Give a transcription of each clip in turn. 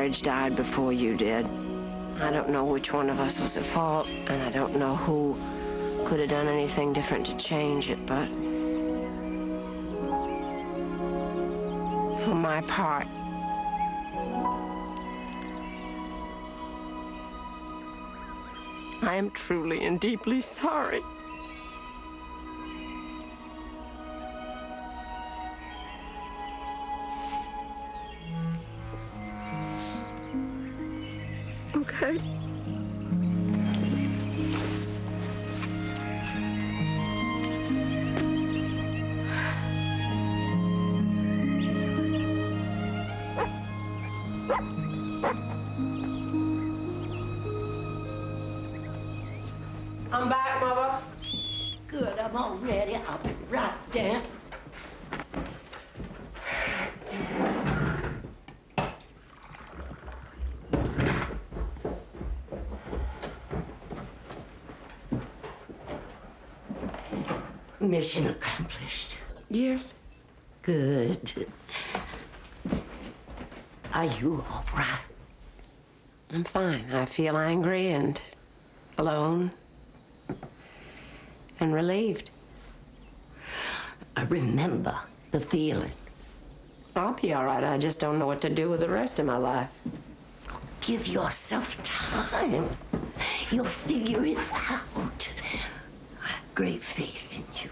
marriage died before you did. I don't know which one of us was at fault, and I don't know who could have done anything different to change it, but for my part, I am truly and deeply sorry. Okay. I'm back, Mother. Good, I'm all ready. I'll be right there. Mission accomplished. Yes. Good. Are you all right? I'm fine. I feel angry and alone and relieved. I remember the feeling. I'll be all right. I just don't know what to do with the rest of my life. Give yourself time. You'll figure it out. I have great faith in you.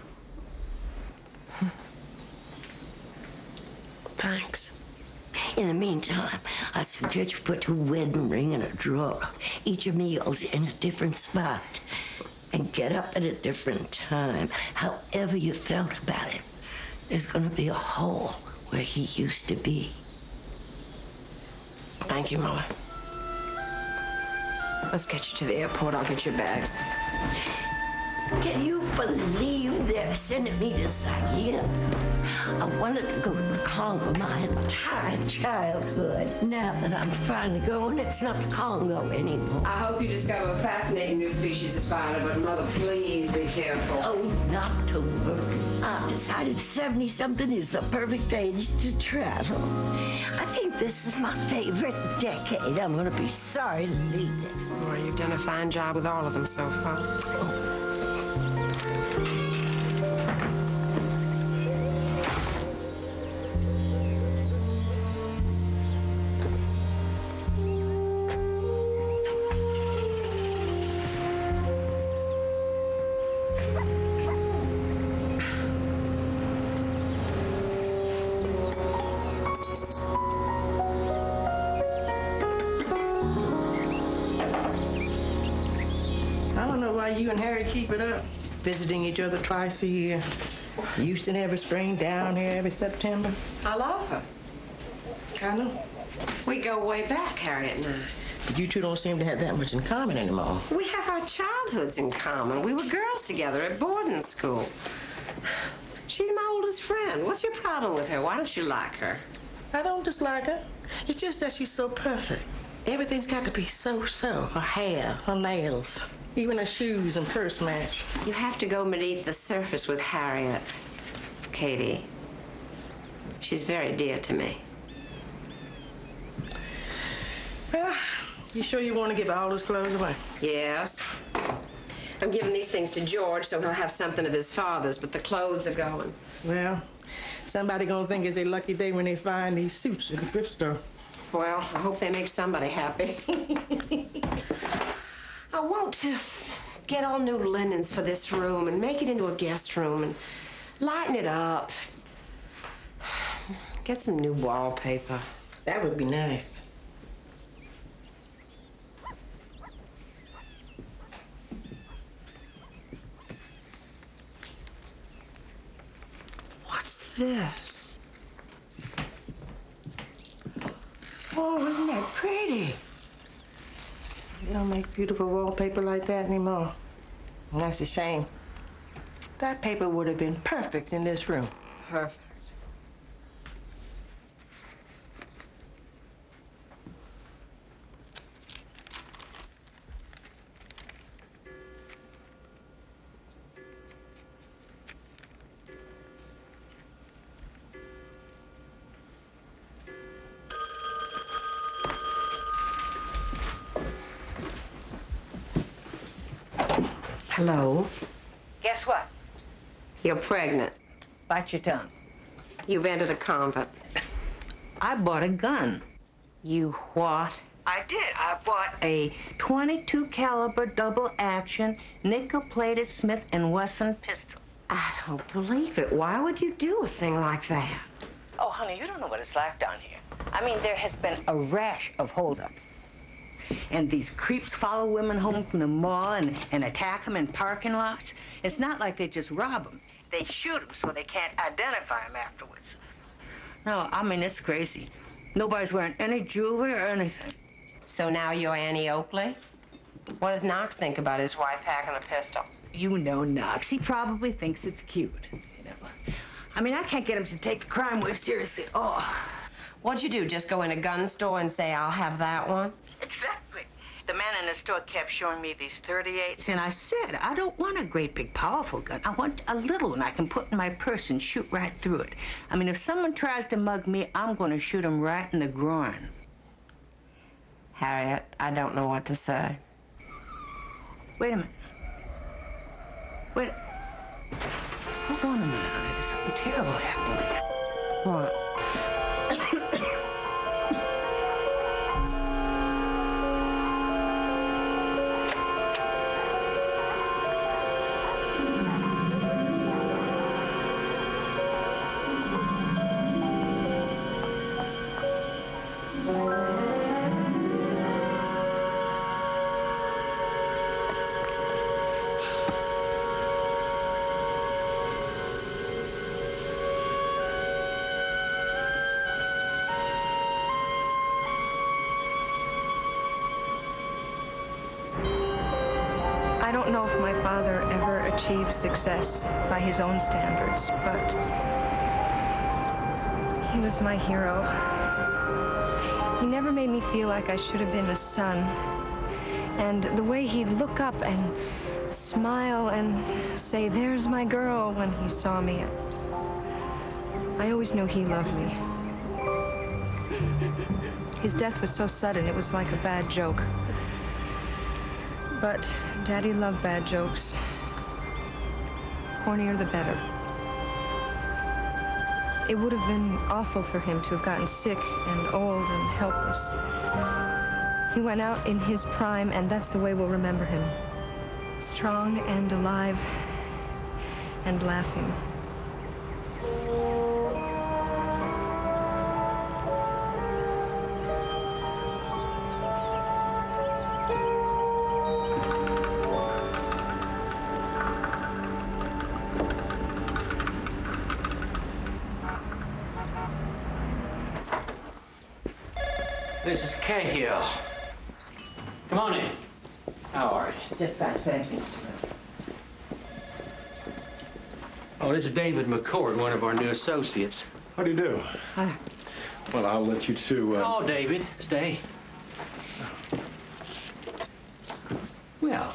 Thanks. In the meantime, I suggest you put your wedding ring in a drawer. Eat your meals in a different spot. And get up at a different time. However you felt about it, there's gonna be a hole where he used to be. Thank you, Mama. Let's get you to the airport. I'll get your bags. Can you believe they're sending me to Zaire? I wanted to go to the Congo my entire childhood. Now that I'm finally going, it's not the Congo anymore. I hope you discover a fascinating new species of spider, but Mother, please be careful. Oh, not to worry. I've decided 70-something is the perfect age to travel. I think this is my favorite decade. I'm gonna be sorry to leave it. Well, you've done a fine job with all of them so far. Oh. I don't know why you and Harry keep it up, visiting each other twice a year. Houston every spring, down here every September. I love her. I know. We go way back, Harriet and I. But you two don't seem to have that much in common anymore. We have our childhoods in common. We were girls together at boarding school. She's my oldest friend. What's your problem with her? Why don't you like her? I don't dislike her. It's just that she's so perfect. Everything's got to be so-so. Her hair, her nails, even her shoes and purse match. You have to go beneath the surface with Harriet, Katie. She's very dear to me. Well, you sure you want to give all his clothes away? Yes. I'm giving these things to George so he'll have something of his father's, but the clothes are going. Well, somebody gonna think it's a lucky day when they find these suits at the thrift store. Well, I hope they make somebody happy. I want to get all new linens for this room and make it into a guest room and lighten it up. Get some new wallpaper. That would be nice. What's this? Oh, isn't that pretty? They don't make beautiful wallpaper like that anymore. And that's a shame. That paper would have been perfect in this room. Perfect. Hello? Guess what? You're pregnant. Bite your tongue. You've entered a convent. I bought a gun. You what? I did. I bought a .22 caliber double action nickel-plated Smith & Wesson pistol. I don't believe it. Why would you do a thing like that? Oh, honey, you don't know what it's like down here. I mean, there has been a rash of holdups. And these creeps follow women home from the mall and attack them in parking lots. It's not like they just rob them. They shoot them so they can't identify them afterwards. No, I mean, it's crazy. Nobody's wearing any jewelry or anything. So now you're Annie Oakley? What does Knox think about his wife packing a pistol? You know Knox. He probably thinks it's cute, you know. I mean, I can't get him to take the crime wave seriously. Oh. What'd you do, just go in a gun store and say, I'll have that one? Exactly. The man in the store kept showing me these .38s, and I said, I don't want a great big powerful gun. I want a little one I can put in my purse and shoot right through it. I mean, if someone tries to mug me, I'm going to shoot him right in the groin. Harriet, I don't know what to say. Wait a minute. Wait. Hold on a minute, honey. There's something terrible happening. What? I don't know if my father ever achieved success by his own standards, but he was my hero. He never made me feel like I should have been a son. And the way he'd look up and smile and say, "There's my girl," when he saw me, I always knew he loved me. His death was so sudden, it was like a bad joke. But Daddy loved bad jokes. Cornier the better. It would have been awful for him to have gotten sick and old and helpless. He went out in his prime, and that's the way we'll remember him. Strong and alive and laughing. This is Cahill. Come on in. How are you? Just fine, thank you, Mr. Oh, this is David McCord, one of our new associates. How do you do? Hi. Well, I'll let you two... Oh, David, stay. Well,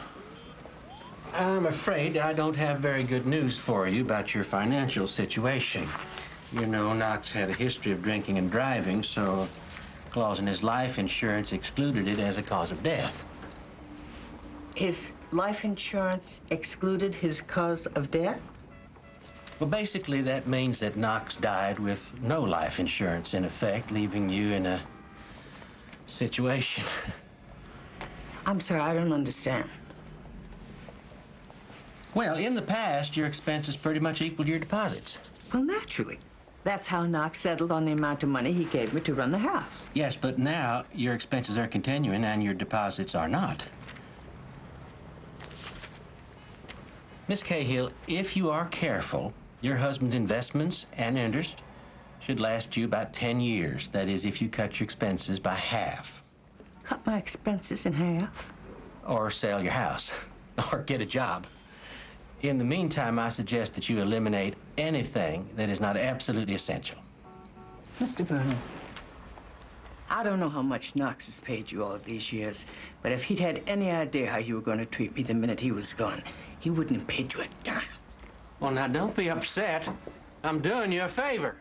I'm afraid I don't have very good news for you about your financial situation. You know, Knox had a history of drinking and driving, so a clause in his life insurance excluded it as a cause of death. His life insurance excluded his cause of death? Well, basically, that means that Knox died with no life insurance, in effect, leaving you in a situation. I'm sorry, I don't understand. Well, in the past, your expenses pretty much equaled your deposits. Well, naturally. That's how Knox settled on the amount of money he gave me to run the house. Yes, but now your expenses are continuing and your deposits are not. Miss Cahill, if you are careful, your husband's investments and interest should last you about 10 years. That is, if you cut your expenses by half. Cut my expenses in half? Or sell your house. Or get a job. In the meantime, I suggest that you eliminate anything that is not absolutely essential. Mr. Burnham, I don't know how much Knox has paid you all of these years, but if he'd had any idea how you were going to treat me the minute he was gone, he wouldn't have paid you a dime. Well, now, don't be upset. I'm doing you a favor.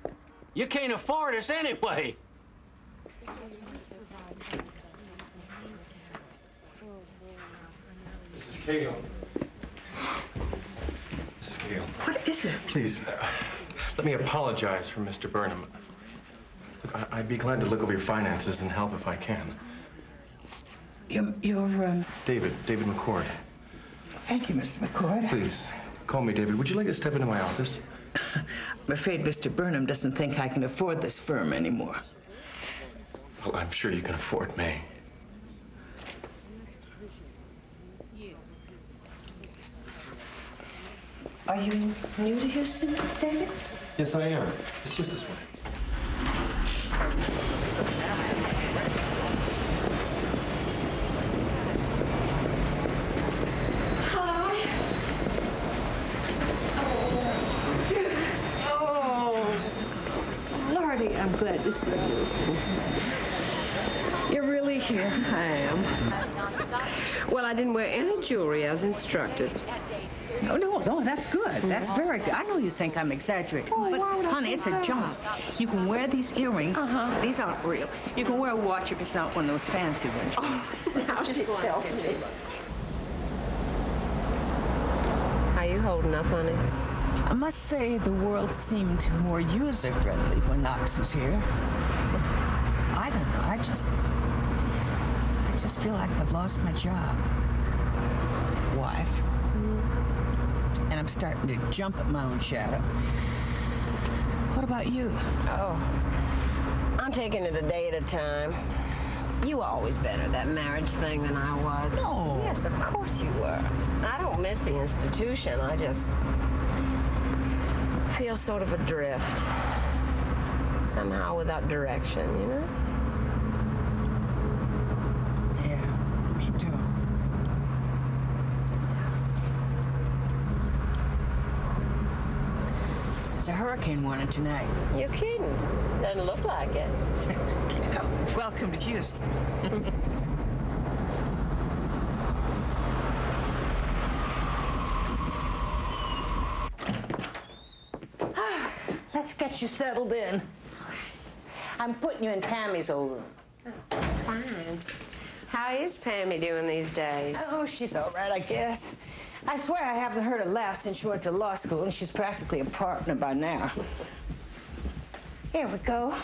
You can't afford us anyway. This is Cahill. you. What is it? Please, let me apologize for Mr. Burnham. Look, I'd be glad to look over your finances and help if I can. You're David McCord. Thank you, Mr. McCord. Please, call me David. Would you like to step into my office? I'm afraid Mr. Burnham doesn't think I can afford this firm anymore. Well, I'm sure you can afford me. Are you new to Houston, David? Yes, I am. It's just this way. Lordy, I'm glad to see you. You're really here? I am. Well, I didn't wear any jewelry as instructed. No, that's good. That's very good. I know you think I'm exaggerating, but honey, it's a job. You can wear these earrings. These aren't real. You can wear a watch if it's not one of those fancy ones. Now she tells me. How you holding up, honey? I must say the world seemed more user-friendly when Knox was here. I don't know. I just feel like I've lost my job. Wife. And I'm starting to jump at my own shadow. What about you? Oh, I'm taking it a day at a time. You were always better at that marriage thing than I was. No. Yes, of course you were. I don't miss the institution. I just feel sort of adrift. Somehow without direction, you know? Yeah, me too. There's a hurricane warning tonight. You're kidding. Doesn't look like it. Welcome to Houston. Let's get you settled in. I'm putting you in Tammy's old room. Fine. How is Pammy doing these days? Oh, she's all right, I guess. I swear I haven't heard her laugh since she went to law school, and she's practically a partner by now. Here we go.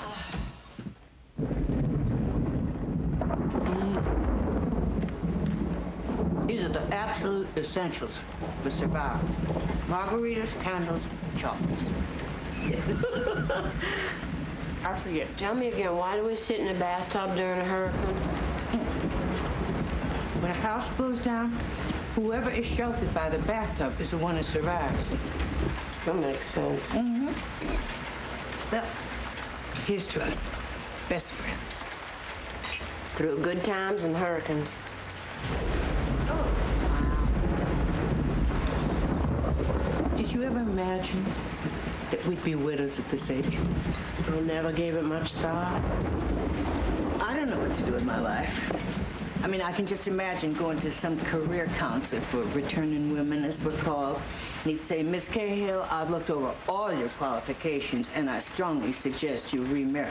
These are the absolute essentials for survival. Margaritas, candles, chocolates. I forget. Tell me again, why do we sit in a bathtub during a hurricane? When a house blows down, whoever is sheltered by the bathtub is the one that survives. That makes sense. Well, here's to us, best friends. Through good times and hurricanes. Did you ever imagine that we'd be widows at this age? I never gave it much thought. I don't know what to do with my life. I mean, I can just imagine going to some career counselor for returning women, as we're called. And he'd say, Miss Cahill, I've looked over all your qualifications, and I strongly suggest you remarry.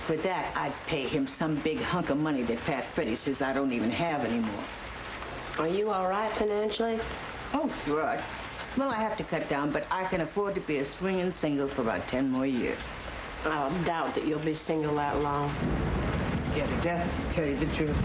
For that, I'd pay him some big hunk of money that Fat Freddie says I don't even have anymore. Are you all right financially? Oh, right. Well, I have to cut down, but I can afford to be a swinging single for about 10 more years. I doubt that you'll be single that long. Scared to death, to tell you the truth.